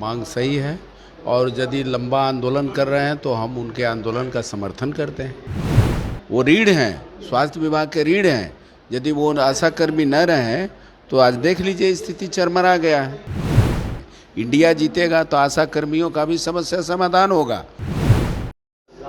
मांग सही है और यदि लंबा आंदोलन कर रहे हैं तो हम उनके आंदोलन का समर्थन करते हैं। वो रीढ़ हैं, स्वास्थ्य विभाग के रीढ़ हैं। यदि वो आशाकर्मी न रहें तो आज देख लीजिए स्थिति चरमरा गया है। इंडिया जीतेगा तो आशाकर्मियों का भी समस्या समाधान होगा।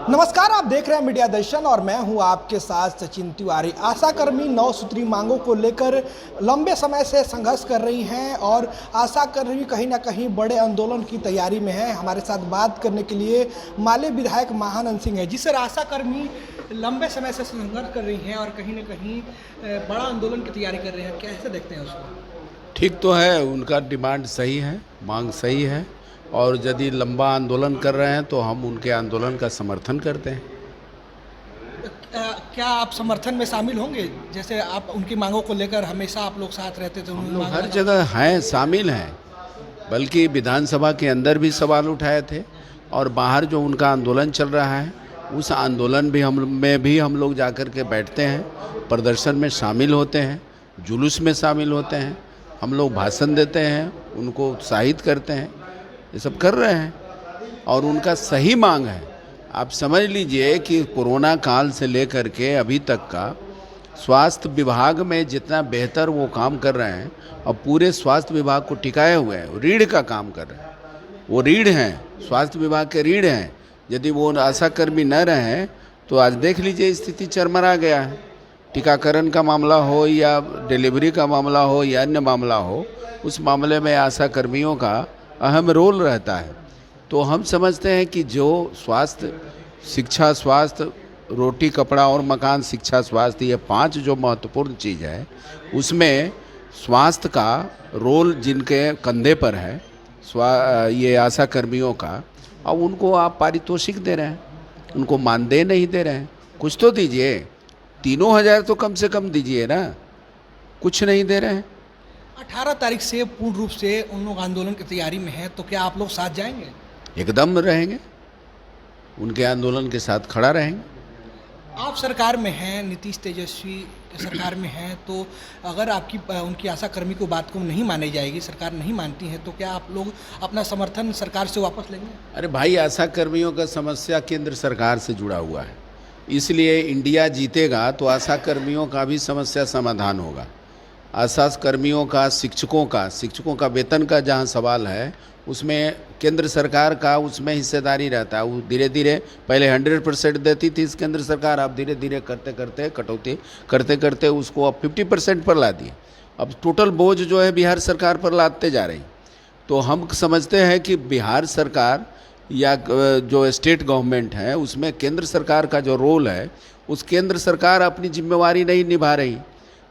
नमस्कार, आप देख रहे हैं मीडिया दर्शन और मैं हूं आपके साथ सचिन तिवारी। आशाकर्मी 9 सूत्री मांगों को लेकर लंबे समय से संघर्ष कर रही हैं और आशाकर्मी कहीं ना कहीं बड़े आंदोलन की तैयारी में है। हमारे साथ बात करने के लिए माले विधायक महानंद सिंह है, जिससे आशाकर्मी लंबे समय से संघर्ष कर रही हैं और कहीं ना कहीं बड़ा आंदोलन की तैयारी कर रहे हैं। कैसे देखते हैं उसको? ठीक तो है, उनका डिमांड सही है, मांग सही है और यदि लंबा आंदोलन कर रहे हैं तो हम उनके आंदोलन का समर्थन करते हैं। क्या आप समर्थन में शामिल होंगे? जैसे आप उनकी मांगों को लेकर हमेशा आप लोग साथ रहते थे, हम लोग हर जगह हैं, शामिल हैं, बल्कि विधानसभा के अंदर भी सवाल उठाए थे और बाहर जो उनका आंदोलन चल रहा है उस आंदोलन भी हम लोग जाकर के बैठते हैं, प्रदर्शन में शामिल होते हैं, जुलूस में शामिल होते हैं, हम लोग भाषण देते हैं, उनको उत्साहित करते हैं, ये सब कर रहे हैं और उनका सही मांग है। आप समझ लीजिए कि कोरोना काल से लेकर के अभी तक का स्वास्थ्य विभाग में जितना बेहतर वो काम कर रहे हैं और पूरे स्वास्थ्य विभाग को टिकाए हुए हैं, रीढ़ का काम कर रहे हैं। वो रीढ़ हैं, स्वास्थ्य विभाग के रीढ़ हैं। यदि वो आशाकर्मी न रहें तो आज देख लीजिए स्थिति चरमरा गया है। टीकाकरण का मामला हो या डिलीवरी का मामला हो या अन्य मामला हो, उस मामले में आशाकर्मियों का अहम रोल रहता है। तो हम समझते हैं कि जो स्वास्थ्य, शिक्षा, स्वास्थ्य, रोटी, कपड़ा और मकान, शिक्षा, स्वास्थ्य, ये 5 जो महत्वपूर्ण चीज़ है, उसमें स्वास्थ्य का रोल जिनके कंधे पर है, ये आशाकर्मियों का, अब उनको आप पारितोषिक दे रहे हैं, उनको मानदेय नहीं दे रहे हैं। कुछ तो दीजिए, 3,000 तो कम से कम दीजिए ना, कुछ नहीं दे रहे हैं। 18 तारीख से पूर्ण रूप से उन लोग आंदोलन की तैयारी में हैं, तो क्या आप लोग साथ जाएंगे? एकदम रहेंगे, उनके आंदोलन के साथ खड़ा रहेंगे। आप सरकार में हैं, नीतीश तेजस्वी सरकार में हैं, तो अगर आपकी उनकी आशाकर्मी को बात को नहीं मानी जाएगी, सरकार नहीं मानती है, तो क्या आप लोग अपना समर्थन सरकार से वापस लेंगे? अरे भाई, आशाकर्मियों का समस्या केंद्र सरकार से जुड़ा हुआ है, इसलिए इंडिया जीतेगा तो आशाकर्मियों का भी समस्या समाधान होगा। आशाकर्मियों का, शिक्षकों का वेतन का जहां सवाल है, उसमें केंद्र सरकार का उसमें हिस्सेदारी रहता है। वो धीरे धीरे पहले 100% देती थी इस केंद्र सरकार, अब धीरे धीरे करते करते कटौती करते करते उसको अब 50% पर ला दिए। अब टोटल बोझ जो है बिहार सरकार पर लादते जा रही। तो हम समझते हैं कि बिहार सरकार या जो स्टेट गवर्नमेंट है उसमें केंद्र सरकार का जो रोल है, उस केंद्र सरकार अपनी जिम्मेवारी नहीं निभा रही।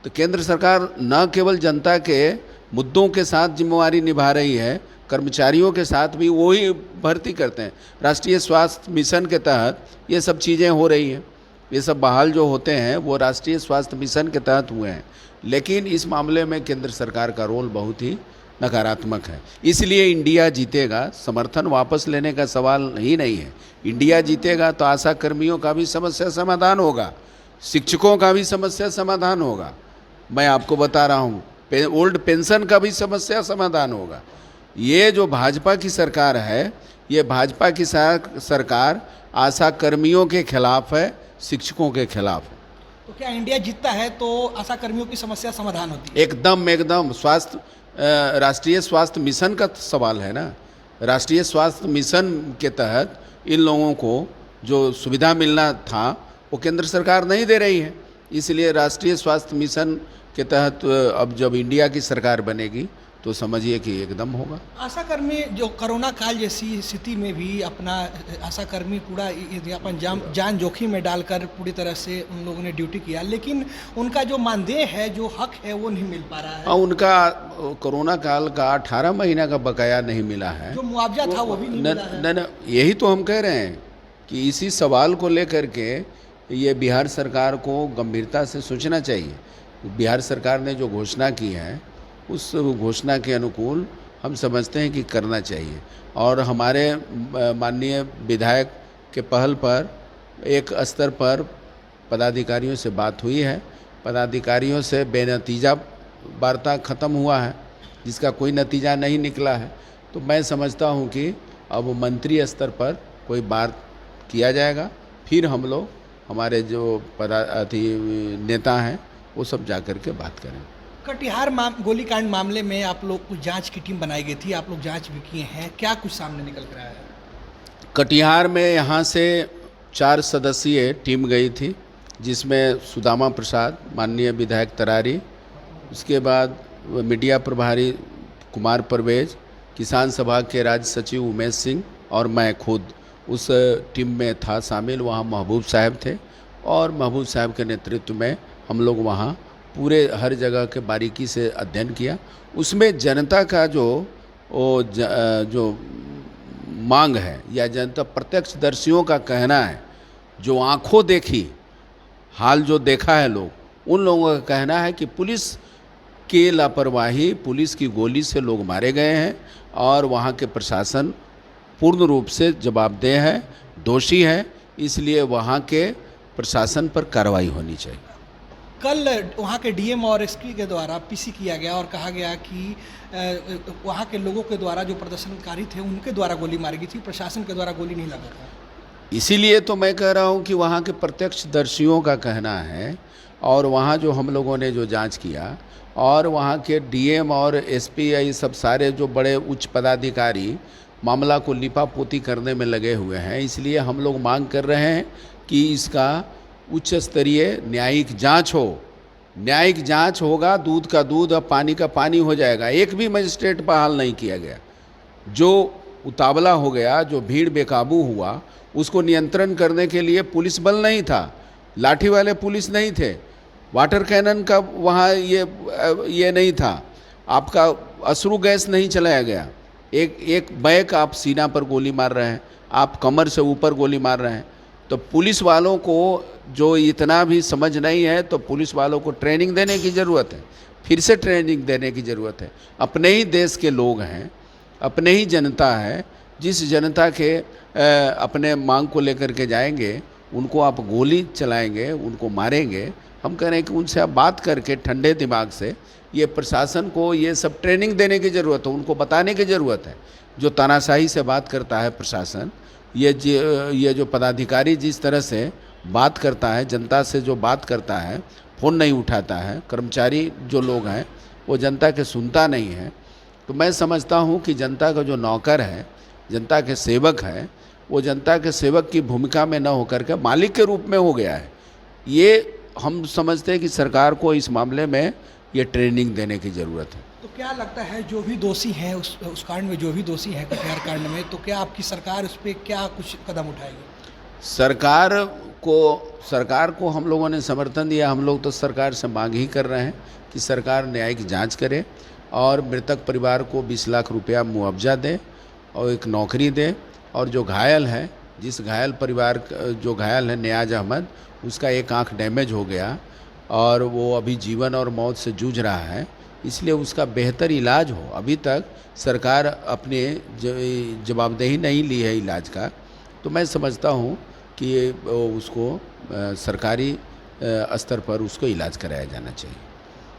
तो केंद्र सरकार न केवल जनता के मुद्दों के साथ जिम्मेवारी निभा रही है, कर्मचारियों के साथ भी वही भर्ती करते हैं। राष्ट्रीय स्वास्थ्य मिशन के तहत ये सब चीज़ें हो रही हैं, ये सब बहाल जो होते हैं वो राष्ट्रीय स्वास्थ्य मिशन के तहत हुए हैं। लेकिन इस मामले में केंद्र सरकार का रोल बहुत ही नकारात्मक है, इसलिए इंडिया जीतेगा। समर्थन वापस लेने का सवाल ही नहीं है। इंडिया जीतेगा तो आशाकर्मियों का भी समस्या समाधान होगा, शिक्षकों का भी समस्या समाधान होगा। मैं आपको बता रहा हूँ, ओल्ड पेंशन का भी समस्या समाधान होगा। ये जो भाजपा की सरकार है, ये भाजपा की सरकार आशाकर्मियों के खिलाफ है, शिक्षकों के खिलाफ है। तो क्या इंडिया जीतता है तो आशाकर्मियों की समस्या समाधान होती है? एकदम। राष्ट्रीय स्वास्थ्य मिशन का सवाल है ना। राष्ट्रीय स्वास्थ्य मिशन के तहत इन लोगों को जो सुविधा मिलना था वो केंद्र सरकार नहीं दे रही है, इसलिए राष्ट्रीय स्वास्थ्य मिशन के तहत अब जब इंडिया की सरकार बनेगी तो समझिए कि एकदम होगा। आशाकर्मी जो कोरोना काल जैसी स्थिति में भी अपना आशाकर्मी पूरा अपन जान जोखिम में डालकर पूरी तरह से उन लोगों ने ड्यूटी किया, लेकिन उनका जो मानदेय है, जो हक है, वो नहीं मिल पा रहा है। उनका कोरोना काल का 18 महीना का बकाया नहीं मिला है, जो मुआवजा था वो भी नहीं मिला है। न, यही तो हम कह रहे हैं कि इसी सवाल को लेकर के ये बिहार सरकार को गंभीरता से सोचना चाहिए। बिहार सरकार ने जो घोषणा की है उस घोषणा के अनुकूल हम समझते हैं कि करना चाहिए। और हमारे माननीय विधायक के पहल पर एक स्तर पर पदाधिकारियों से बात हुई है, पदाधिकारियों से बेनतीजा वार्ता ख़त्म हुआ है, जिसका कोई नतीजा नहीं निकला है। तो मैं समझता हूँ कि अब मंत्री स्तर पर कोई बात किया जाएगा, फिर हम लोग हमारे जो नेता हैं वो सब जा कर के बात करें। कटिहार गोलीकांड मामले में आप लोग को जांच की टीम बनाई गई थी, आप लोग जांच भी किए हैं, क्या कुछ सामने निकल कर आया है? कटिहार में यहाँ से 4 सदस्यीय टीम गई थी, जिसमें सुदामा प्रसाद, माननीय विधायक तरारी, उसके बाद मीडिया प्रभारी कुमार परवेज, किसान सभा के राज्य सचिव उमेश सिंह और मैं खुद उस टीम में था शामिल। वहाँ महबूब साहब थे और महबूब साहब के नेतृत्व में हम लोग वहाँ पूरे हर जगह के बारीकी से अध्ययन किया। उसमें जनता का जो मांग है या जनता प्रत्यक्षदर्शियों का कहना है, जो आंखों देखी हाल जो देखा है लोग, उन लोगों का कहना है कि पुलिस की लापरवाही, पुलिस की गोली से लोग मारे गए हैं और वहाँ के प्रशासन पूर्ण रूप से जवाबदेह है, दोषी है, इसलिए वहाँ के प्रशासन पर कार्रवाई होनी चाहिए। कल वहाँ के डीएम और एसपी के द्वारा पीसी किया गया और कहा गया कि वहाँ के लोगों के द्वारा जो प्रदर्शनकारी थे उनके द्वारा गोली मारी गई थी, प्रशासन के द्वारा गोली नहीं लगा था। इसीलिए तो मैं कह रहा हूँ कि वहाँ के प्रत्यक्षदर्शियों का कहना है और वहाँ जो हम लोगों ने जो जांच किया और वहाँ के डीएम और एसपी ये सब सारे जो बड़े उच्च पदाधिकारी मामला को लिपापोती करने में लगे हुए हैं, इसलिए हम लोग मांग कर रहे हैं कि इसका उच्च स्तरीय न्यायिक जांच हो। न्यायिक जांच होगा, दूध का दूध और पानी का पानी हो जाएगा। एक भी मजिस्ट्रेट बहाल नहीं किया गया। जो उतावला हो गया, जो भीड़ बेकाबू हुआ, उसको नियंत्रण करने के लिए पुलिस बल नहीं था, लाठी वाले पुलिस नहीं थे, वाटर कैनन का वहाँ ये नहीं था, आपका अश्रु गैस नहीं चलाया गया। एक बैक आप सीना पर गोली मार रहे हैं, आप कमर से ऊपर गोली मार रहे हैं। तो पुलिस वालों को जो इतना भी समझ नहीं है, तो पुलिस वालों को ट्रेनिंग देने की ज़रूरत है, फिर से ट्रेनिंग देने की ज़रूरत है। अपने ही देश के लोग हैं, अपने ही जनता है, जिस जनता के अपने मांग को लेकर के जाएंगे, उनको आप गोली चलाएंगे, उनको मारेंगे। हम कह रहे हैं कि उनसे आप बात करके ठंडे दिमाग से, ये प्रशासन को ये सब ट्रेनिंग देने की ज़रूरत है, उनको बताने की ज़रूरत है। जो तानाशाही से बात करता है प्रशासन, ये जो पदाधिकारी जिस तरह से बात करता है, जनता से जो बात करता है, फ़ोन नहीं उठाता है, कर्मचारी जो लोग हैं वो जनता के सुनता नहीं है, तो मैं समझता हूँ कि जनता का जो नौकर है, जनता के सेवक है, वो जनता के सेवक की भूमिका में न होकर के मालिक के रूप में हो गया है। ये हम समझते हैं कि सरकार को इस मामले में ये ट्रेनिंग देने की ज़रूरत है। तो क्या लगता है जो भी दोषी हैं उस कांड में, जो भी दोषी हैं कटिहार कांड में, तो क्या आपकी सरकार उस पर क्या कुछ कदम उठाएगी? सरकार को हम लोगों ने समर्थन दिया। हम लोग तो सरकार से मांग ही कर रहे हैं कि सरकार न्यायिक जांच करे और मृतक परिवार को 20 लाख रुपया मुआवजा दे और एक नौकरी दे, और जो घायल है, जिस घायल परिवार जो घायल है नियाज अहमद, उसका एक आंख डैमेज हो गया और वो अभी जीवन और मौत से जूझ रहा है, इसलिए उसका बेहतर इलाज हो। अभी तक सरकार अपने जवाबदेही नहीं ली है इलाज का, तो मैं समझता हूँ कि उसको सरकारी स्तर पर उसको इलाज कराया जाना चाहिए।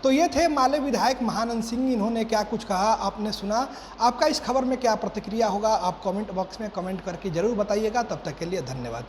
तो ये थे माले विधायक महानंद सिंह, इन्होंने क्या कुछ कहा आपने सुना। आपका इस खबर में क्या प्रतिक्रिया होगा, आप कमेंट बॉक्स में कमेंट करके ज़रूर बताइएगा। तब तक के लिए धन्यवाद।